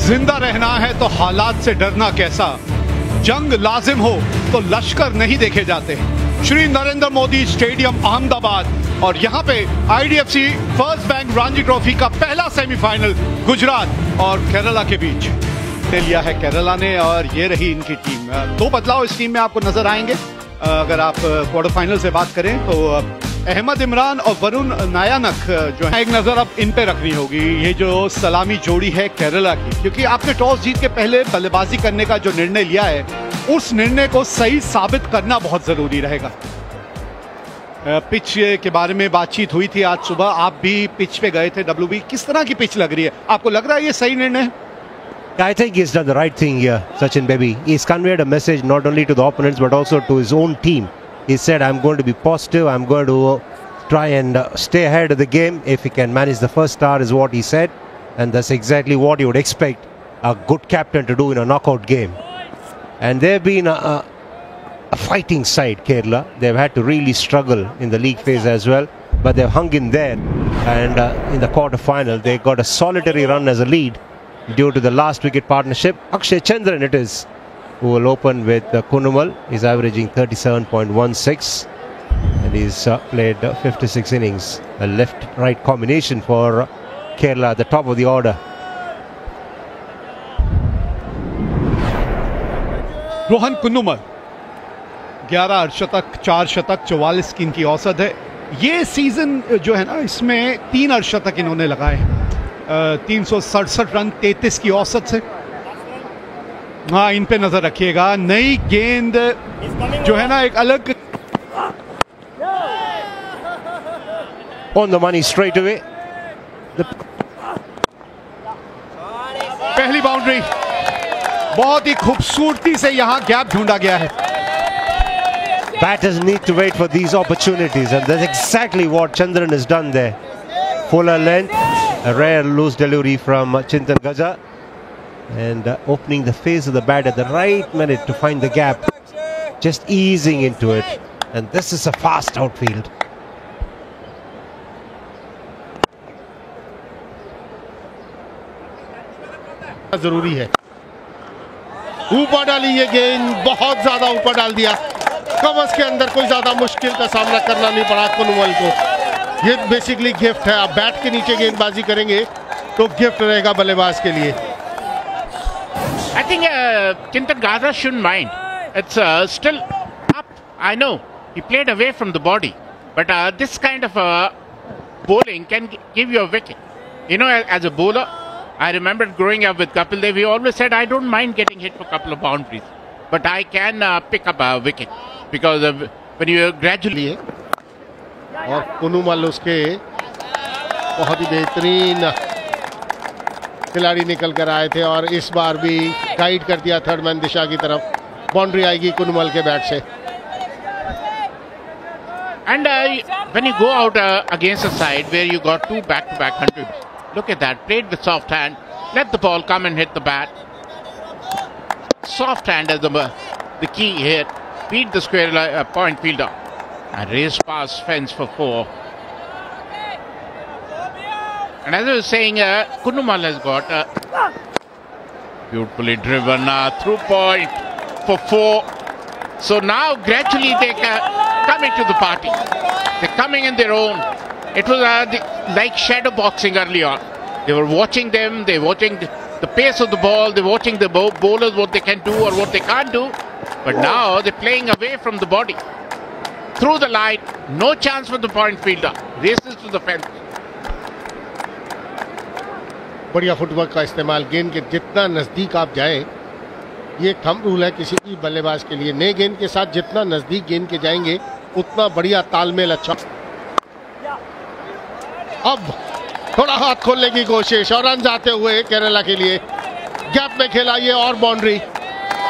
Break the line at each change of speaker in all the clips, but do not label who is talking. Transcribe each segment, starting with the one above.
जिंदा रहना है तो हालात से डरना कैसा, जंग लाजिम हो तो लश्कर नहीं देखे जाते। श्री नरेंद्र मोदी स्टेडियम अहमदाबाद और यहाँ पे IDFC first bank Ranji trophy का पहला सेमीफाइनल गुजरात और केरला के बीच लिया है केरला ने, और ये रही इनकी टीम। दो बदलाव इस टीम में आपको नजर आएंगे। अगर आप क्वार्टर फाइनल से बात करें तो अहमद इमरान और वरुण नायानक जो है, एक नजर अब इन पे रखनी होगी। ये जो सलामी जोड़ी है केरला की, क्योंकि आपने टॉस जीत के पहले बल्लेबाजी करने का जो निर्णय लिया है, उस निर्णय को सही साबित करना बहुत जरूरी रहेगा। पिच के बारे में बातचीत हुई थी आज सुबह, आप भी पिच पे गए थे। WB, किस तरह की पिच लग रही है आपको? लग रहा है ये सही निर्णय है?
I think he's done the right thing here, Sachin baby. He's conveyed a message not only to the opponents but also to his own team. He said, I'm going to be positive, I'm going to try and stay ahead of the game. If he can manage the first star is what he said, and that's exactly what you would expect a good captain to do in a knockout game. And they've been a fighting side, Kerala. They've had to really struggle in the league phase as well, but they've hung in there, and in the quarter final they got a solitary run as a lead due to the last wicket partnership. Akshay Chandran it is who will open with Kunumal. He's averaging 37.16 and he's played 56 innings. A left-right combination for Kerala at the top of the order.
Rohan Kunnummal 11 अर्धशतक, 4 शतक, 44 की इनकी औसत है। ये season जो है ना, इसमें 3 अर्धशतक इन्होंने लगाए हैं, 367 रन 33 की औसत से। हाँ, इन पे नजर रखिएगा। नई गेंद जो है ना, एक अलग
on the money straight away.
पहली बाउंड्री, बहुत ही खूबसूरती से यहाँ गैप ढूंढा गया है।
Batters need to wait for these opportunities, and that's exactly what Chandran has done there. Fuller length, a rare loose delivery from Chintan Gaja, and opening the face of the bat at the right minute to find the gap, just easing into it, and this is a fast outfield.
जरूरी है। ऊपर डाली ये गेंद, बहुत ज्यादा ऊपर डाल दिया। कवच के अंदर कोई ज्यादा मुश्किल का सामना करना नहीं पड़ा कुनुमल को। ये बेसिकली गिफ्ट है। आप बैट के नीचे गेंदबाजी करेंगे तो गिफ्ट रहेगा बल्लेबाज के लिए।
I think Chintan Gaja shouldn't mind. It's still up. I know he played away from the body, but this kind of bowling can give you a wicket. You know, as a bowler, I remember growing up with Kapil Dev. He always said, "I don't mind getting hit for a couple of boundaries, but I can pick up a wicket because when you gradually."
और कुनुमल उसके बहुत ही बेहतरीन खिलाड़ी निकल कर आए थे, और इस बार भी गाइड कर दिया थर्ड मैन दिशा की तरफ। बाउंड्री आएगी कुनुमल के बैट से।
And when you go out against a side where you got 2 back-to-back hundreds, look at that, played with soft hand, let the ball come and hit the bat. Soft hand as the key here, beat the square point fielder and race past fence for 4. And as I was saying, Kunumal has got beautifully driven through point for 4. So now gradually they coming to the party. They're coming in their own. It was like shadow boxing early on. They were watching them, they're watching the pace of the ball, they're watching the bowlers, what they can do or what they can't do. But now they're playing away from the body. Through the line, no chance for the point fielder. Races to the fence.
बढ़िया footwork का इस्तेमाल। गेंद के जितना नजदीक आप जाएं, ये एक थंब रूल है किसी भी बल्लेबाज के लिए। नए गेंद के साथ जितना नजदीक गेंद के जाएंगे, उतना बढ़िया तालमेल अच्छा। अब थोड़ा हाथ खोलने की कोशिश और रन आते हुए केरला के लिए। गैप में खेला ये और बाउंड्री।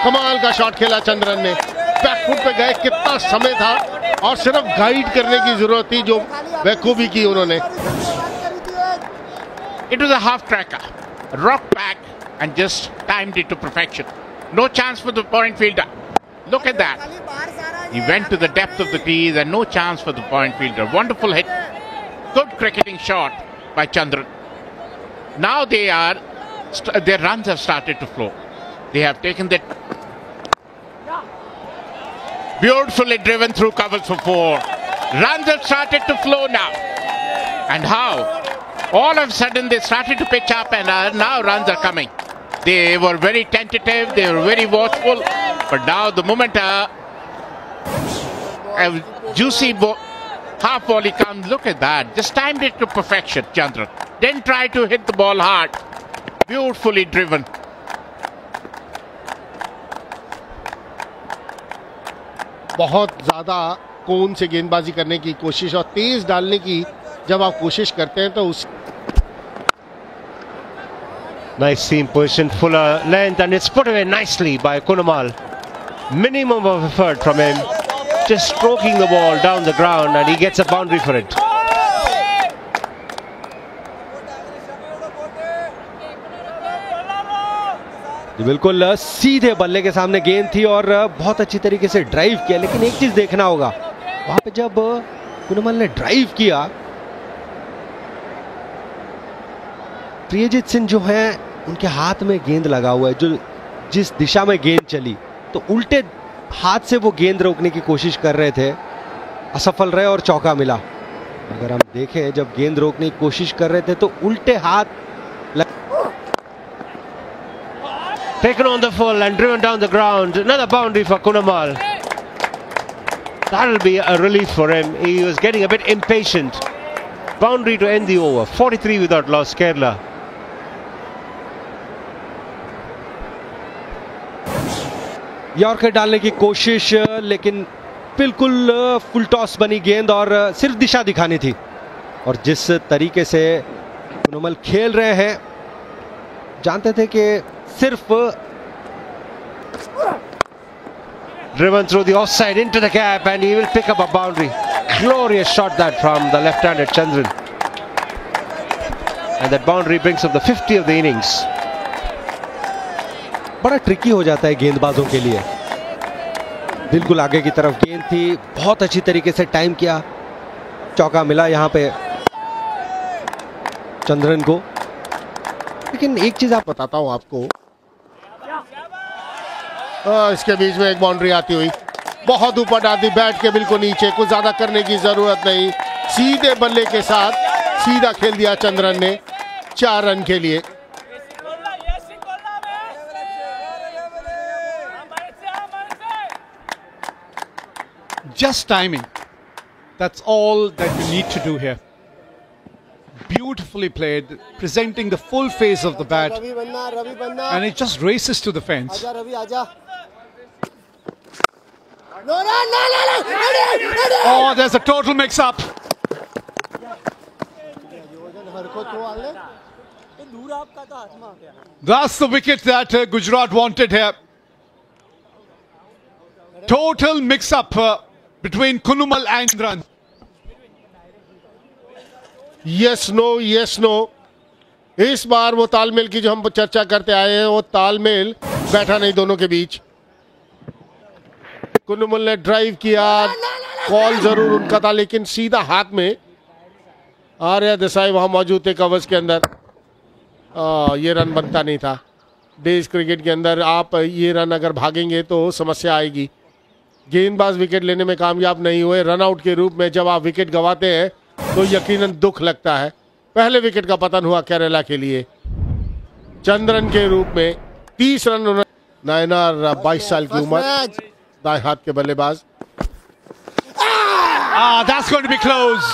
कमाल का शॉट खेला चंद्रन ने। बैकफुट पे गए, कितना समय था और सिर्फ गाइड करने की जरूरत थी, जो बखूबी की उन्होंने।
It was a half cracker, rocked back and just timed it to perfection. No chance for the point fielder. Look at that. He went to the depth of the crease and no chance for the point fielder. Wonderful hit. Good cricketing shot by Chandran. Now they are their runs have started to flow. They have taken that beautifully driven through covers for 4. Runs have started to flow now. And how? All of a sudden they started to pitch up, and now runs are coming. They were very tentative, they were very watchful, but now the moment a juicy half volley comes, look at that. Just timed it to perfection, Chandran. Didn't try to hit the ball hard. Beautifully driven.
बहुत ज्यादा कोन से गेंदबाजी करने की कोशिश और तेज डालने की जब आप कोशिश करते हैं तो उस
Nice seam position, fuller length, and it's put away nicely by Kunamal. Minimum of effort from him, just stroking the ball down the ground, and he gets a boundary for it.
बिल्कुल सीधे बल्ले के सामने गेंद थी और बहुत अच्छी तरीके से ड्राइव किया, लेकिन एक चीज देखना होगा, वहां पे जब कुनमल ने ड्राइव किया, प्रियजीत सिंह जो है उनके हाथ में गेंद लगा हुआ है, जो जिस दिशा में गेंद चली तो उल्टे हाथ से वो गेंद रोकने की कोशिश कर रहे थे, असफल रहे और चौका मिला। अगर हम देखें जब गेंद रोकने की कोशिश कर रहे थे तो उल्टे हाथ
Taken on the full and driven down the ground. Another boundary for Kunamal. That'll be a relief for him. He was getting a bit impatient. Boundary to end the over. 43 without loss, Kerala.
Yorker डालने की कोशिश, लेकिन बिल्कुल full toss बनी गेंद और सिर्फ दिशा दिखानी थी। और जिस तरीके से कुनमल खेल रहे हैं, जानते थे कि सिर्फ
Driven through the offside into the gap, and he will pick up a boundary. Glorious shot that from the left-handed Chandran. And that boundary brings up the 50 of the innings.
बड़ा ट्रिकी हो जाता है गेंदबाजों के लिए। बिल्कुल आगे की तरफ गेंद थी, बहुत अच्छी तरीके से टाइम किया, चौका मिला यहां पे चंद्रन को।
लेकिन एक चीज आप बताता हूं आपको, इसके बीच में एक बाउंड्री आती हुई, बहुत ऊपर डालती, बैट के बिल्कुल नीचे, कुछ ज्यादा करने की जरूरत नहीं, सीधे बल्ले के साथ सीधा खेल दिया चंद्रन ने 4 रन के लिए।
Just timing. That's all that you need to do here. Beautifully played, presenting the full face of the bat, and it just races to the fence. Oh, there's a total mix-up. That's the wicket that Gujarat wanted here. Total mix-up between Kunumal and Chandran.
Yes no yes no, इस बार वो तालमेल की जो हम चर्चा करते आए हैं, वो तालमेल बैठा नहीं दोनों के बीच। कुनुमल ने ड्राइव किया, कॉल जरूर उनका था, लेकिन सीधा हाथ में। आर्या देसाई वहां मौजूद थे कवर्स के अंदर। ये रन बनता नहीं था। डेज क्रिकेट के अंदर आप ये रन अगर भागेंगे तो समस्या आएगी। गेंदबाज विकेट लेने में कामयाब नहीं हुए। रन आउट के रूप में जब आप विकेट गंवाते हैं तो यकीनन दुख लगता है। पहले विकेट का पतन हुआ केरला के लिए चंद्रन के रूप में। 30 रन। नायनार 22 साल की उम्र, दाएं हाथ के बल्लेबाज।
That's going to be close.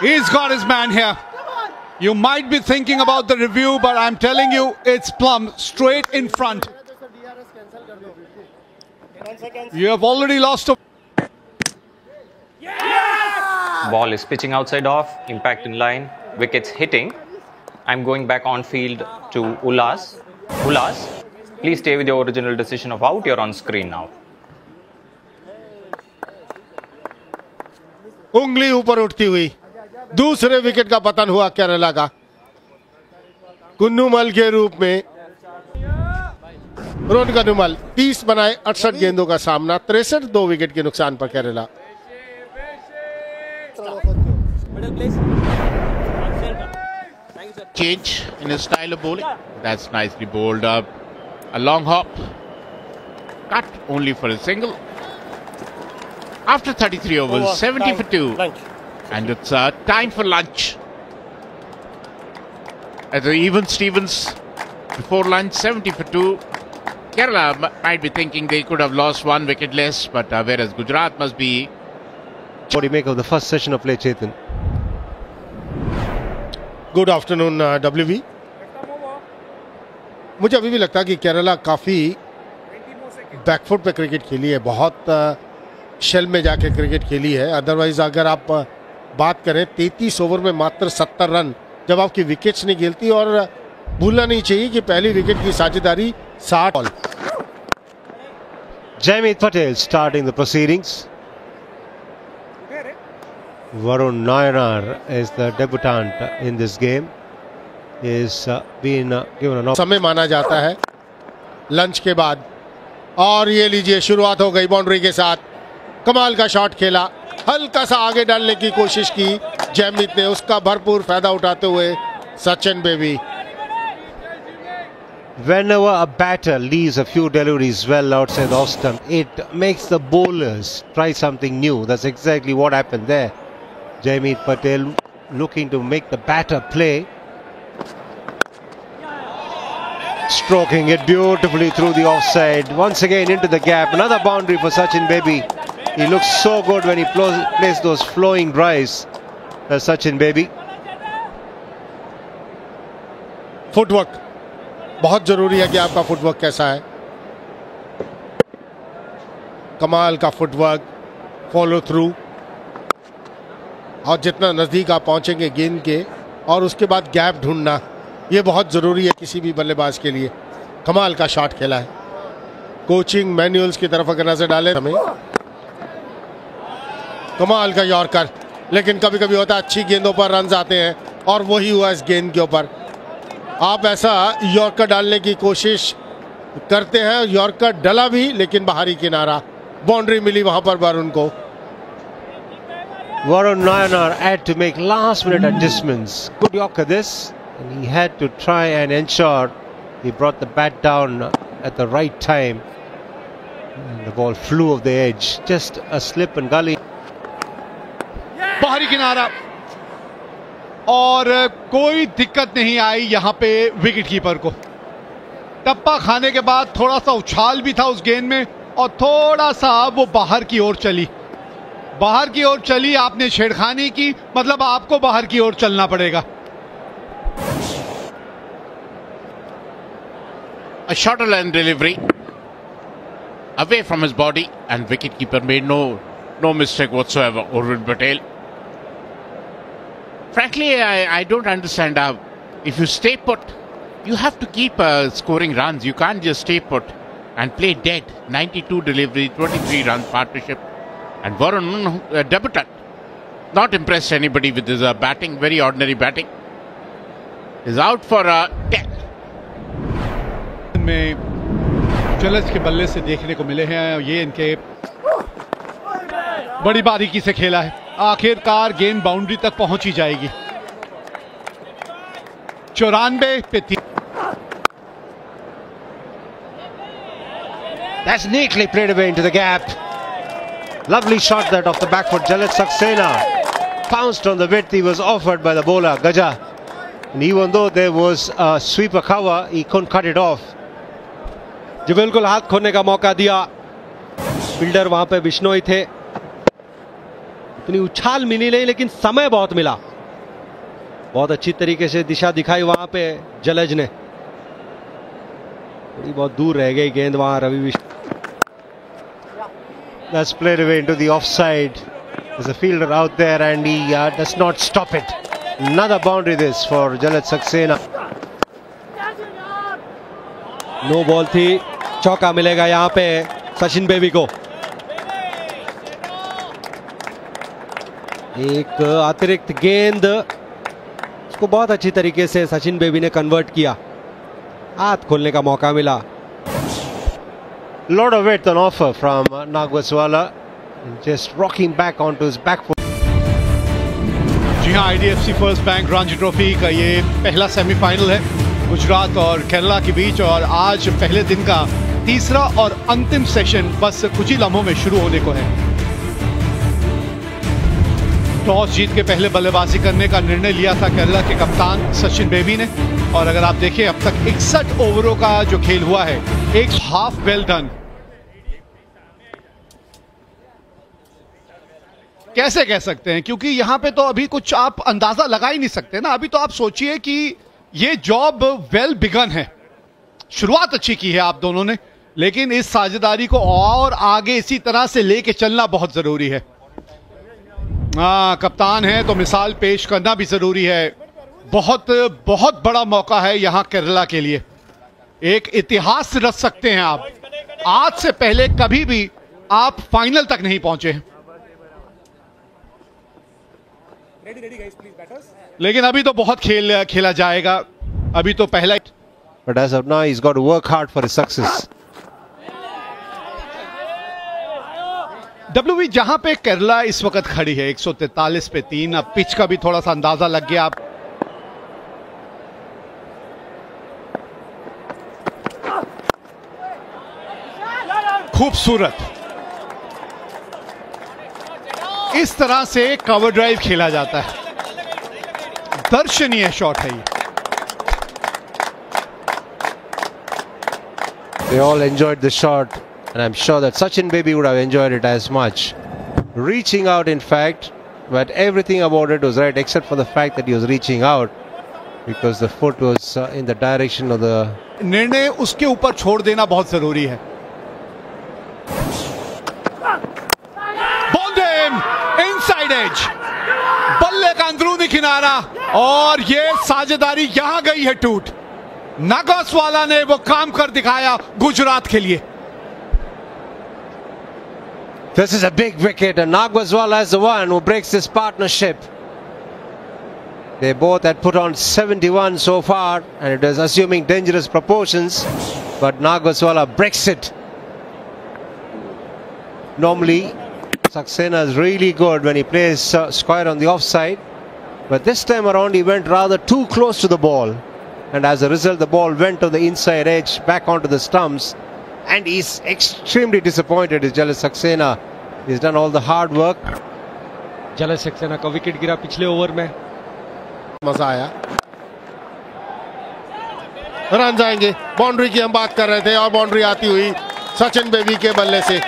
He's got his man here. You might be thinking about the review, but I'm telling you, it's plumb straight in front. You have already lost a...
Ball is pitching outside off, impact in line, wickets hitting. I'm going back on field to Ulas. Ulas, please stay with your original decision of out. You're on screen now.
उंगली ऊपर उठती हुई दूसरे wicket का पतन हुआ केरला का। कुन्नुमल के रूप में रोहन कन्नुमल 30 बनाए 68 गेंदों का सामना, 63 2 विकेट के नुकसान पर Kerala.
change in his style of bowling. That's nicely bowled up. A long hop. Cut only for a single. After 33 overs, 70 for 2. And it's time for lunch. As even Stevens before lunch, 70 for 2. Kerala might be thinking they could have lost 1 wicket less, but whereas Gujarat must be.
What do you make of the first session of play, Chetan?
Good afternoon WV। मुझे अभी भी लगता है कि केरला काफ़ी back foot पे cricket खेली है, बहुत शेल में जाके क्रिकेट खेली है। अदरवाइज अगर आप बात करें 33 ओवर में मात्र 70 रन जब आपकी विकेट्स नहीं गिरती, और भूलना नहीं चाहिए कि पहली विकेट की साझेदारी 60 ball.
Jaimeet Patel starting the proceedings. Varun Nayanar is the debutant in this game. He's been given an
समय माना जाता है लंच के बाद, और ये लीजिए शुरुआत हो गई बाउंड्री के साथ। कमाल का शॉट खेला, हल्का सा आगे डालने की कोशिश की जयमीत ने, उसका भरपूर फायदा उठाते हुए Sachin baby.
Whenever a batter leaves a few deliveries well outside the off stump, it makes the bowlers try something new. That's exactly what happened there. Jaimeet Patel looking to make the batter play. Stroking it beautifully through the offside. Once again into the gap. Another boundary for Sachin Baby. He looks so good when he plays those flowing drives. Sachin Baby.
Footwork बहुत जरूरी है कि आपका footwork कैसा है। कमाल का footwork, follow through, और जितना नज़दीक आप पहुंचेंगे गेंद के, और उसके बाद गैप ढूंढना, ये बहुत ज़रूरी है किसी भी बल्लेबाज के लिए। कमाल का शॉट खेला है। कोचिंग मैनुअल्स की तरफ अगर नजर डालें हमें, कमाल का यॉर्कर, लेकिन कभी कभी होता है अच्छी गेंदों पर रन आते हैं, और वही हुआ इस गेंद के ऊपर। आप ऐसा यॉर्कर डालने की कोशिश करते हैं, यॉर्कर डला भी लेकिन बाहरी किनारा, बाउंड्री मिली वहां पर वरुण को।
Varun Nayanar had to make last minute adjustments. Good yorker this, and he had to try and ensure he brought the bat down at the right time. And the ball flew off the edge, just a slip and gully.
बाहरी किनारा, और कोई दिक्कत नहीं आई यहां पे wicket keeper को। टप्पा खाने के बाद थोड़ा सा उछाल भी था उस गेंद में, और थोड़ा सा वो बाहर की ओर चली। बाहर की ओर चली, आपने छेड़खानी की, मतलब आपको बाहर की ओर चलना पड़ेगा।
A shorter line delivery away from his body, and wicketkeeper made no mistake whatsoever. Urvin Patel. Frankly, I don't understand how, if you stay put, you have to keep scoring runs. You can't just stay put and play dead. 92 delivery, 23 runs partnership. And Varun, debutant, not impressed anybody with his batting, very ordinary batting. Is out for 10.
में जलज के बल्ले से देखने को मिले हैं, ये इनके बड़ी बारीकी से खेला है। आखिरकार गेंद बाउंड्री तक पहुंची जाएगी। 94 पे 3।
That's neatly played away into the gap. Lovely shot that off the back foot. Jalaj Saxena pounced on the width he was offered by the bowler Gaja, and even though there was a sweeper cover, he couldn't cut it off.
जो बिल्कुल हाथ खोने का मौका दिया, fielder वहां पे बिश्नोई थे। इतनी उछाल मिली नहीं, लेकिन समय बहुत मिला। बहुत अच्छी तरीके से दिशा दिखाई वहां पे जलज ने। थोड़ी बहुत दूर रह गई गेंद वहां Ravi Bishnoi.
That's played away into the offside. There's a fielder out there and he does not stop it. Another boundary this for Jalaj Saxena.
No ball थी, चौका मिलेगा यहां पे सचिन बेबी को। एक अतिरिक्त गेंद, उसको बहुत अच्छी तरीके से सचिन बेबी ने कन्वर्ट किया। हाथ खोलने का मौका मिला।
Lot of width on offer from Nagwaswala, just rocking back onto his back foot.
जी जी हाँ, IDFC first bank Ranji trophy का ये पहला सेमीफाइनल है गुजरात और केरला के बीच, और आज पहले दिन का तीसरा और अंतिम सेशन बस कुछ ही लम्हों में शुरू होने को है। टॉस जीत के पहले बल्लेबाजी करने का निर्णय लिया था केरला के कप्तान सचिन बेबी ने, और अगर आप देखें अब तक 61 ओवरों का जो खेल हुआ है, एक हाफ वेल डन। कैसे कह सकते हैं, क्योंकि यहां पे तो अभी कुछ आप अंदाजा लगा ही नहीं सकते ना। अभी तो आप सोचिए कि ये जॉब वेल बिगन है, शुरुआत अच्छी की है आप दोनों ने, लेकिन इस साझेदारी को और आगे इसी तरह से लेके चलना बहुत जरूरी है। कप्तान है तो मिसाल पेश करना भी जरूरी है। बहुत बहुत बड़ा मौका है यहां केरला के लिए, एक इतिहास रच सकते हैं आप। आज से पहले कभी भी आप फाइनल तक नहीं पहुंचे हैं, लेकिन अभी तो बहुत खेल खेला जाएगा। अभी तो पहला,
but as of now he's got to work hard for his success.
WB जहां पे केरला इस वक्त खड़ी है 143 पे 3। अब पिच का भी थोड़ा सा अंदाजा लग गया आप। खूबसूरत, इस तरह से कवर ड्राइव खेला जाता है, दर्शनीय शॉट है ये।
They all enjoyed the shot, and I'm sure that Sachin Baby would have enjoyed it as much. Reaching out, in fact, but everything about it was right except for the fact that he was reaching out because the foot was in the direction of the.
निर्णय उसके ऊपर छोड़ देना बहुत जरूरी है। Inside as, बल्ले का अंदरूनी किनारा, और ये साझेदारी यहां गई है टूट। नागोसवाला ने वो काम कर दिखाया गुजरात के लिए।
This is a big wicket, and Nagaswala is the one who breaks this partnership. They both had put on 71 so far, and it is assuming dangerous proportions, but Nagaswala breaks it. Normally Saxena is really good when he plays square on the offside, but this time around he went rather too close to the ball, and as a result the ball went to the inside edge back onto the stumps, and he's extremely disappointed. Is Jalaj Saxena. He's done all the hard work.
जलज सक्सेना का wicket गिरा पिछले over में।
मजा आया, run जाएंगे। Boundary की हम बात कर रहे थे और बाउंड्री आती हुई सचिन बेबी के बल्ले से।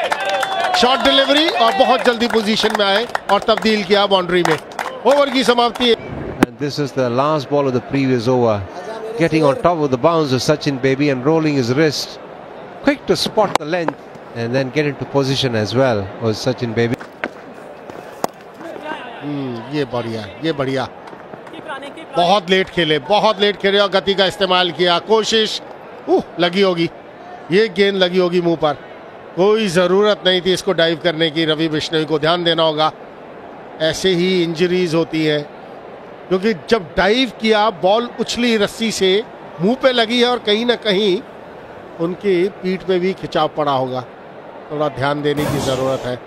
शॉर्ट डिलीवरी और बहुत जल्दी पोजीशन में आए और तब्दील किया बाउंड्री में। ओवर की समाप्ति है।
And this is the last ball of the previous over. Getting on top of the bounce of Sachin Baby and rolling his wrist. Quick to spot the length and then get into position as well was Sachin Baby.
ये बढ़िया, ये बढ़िया। बहुत late खेले, बहुत late खेले और गति का इस्तेमाल किया। कोशिश लगी होगी, ये गेंद लगी होगी मुंह पर। कोई ज़रूरत नहीं थी इसको डाइव करने की। रवि बिश्नोई को ध्यान देना होगा, ऐसे ही इंजरीज होती हैं, क्योंकि जब डाइव किया बॉल उछली रस्सी से, मुंह पे लगी है और कहीं ना कहीं उनकी पीठ पे भी खिंचाव पड़ा होगा। थोड़ा ध्यान देने की ज़रूरत है।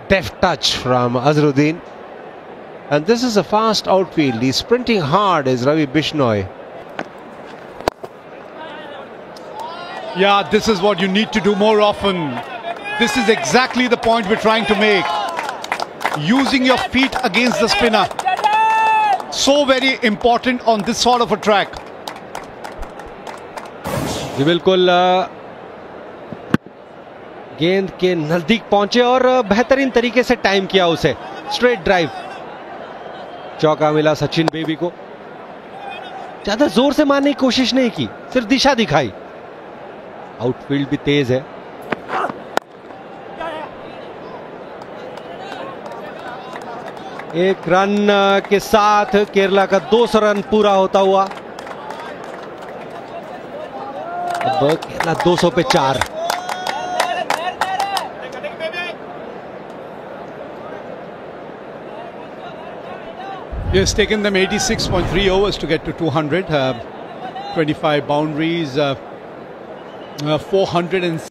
Deft touch from Azharuddin, and this is a fast outfield. He's sprinting hard as Ravi Bishnoi.
Yeah, this is what you need to do more often. This is exactly the point we're trying to make. Using your feet against the spinner. So very important on this sort of a track.
जी बिल्कुल, गेंद के नजदीक पहुंचे और बेहतरीन तरीके से time किया उसे। स्ट्रेट ड्राइव, चौका मिला सचिन बेबी को। ज्यादा जोर से मारने की कोशिश नहीं की, सिर्फ दिशा दिखाई। आउटफील्ड भी तेज है। एक रन के साथ केरला का 200 रन पूरा होता हुआ। अब केरला 200 पे 4।
He has taken them 86.3 overs to get to 200. 25 boundaries, 400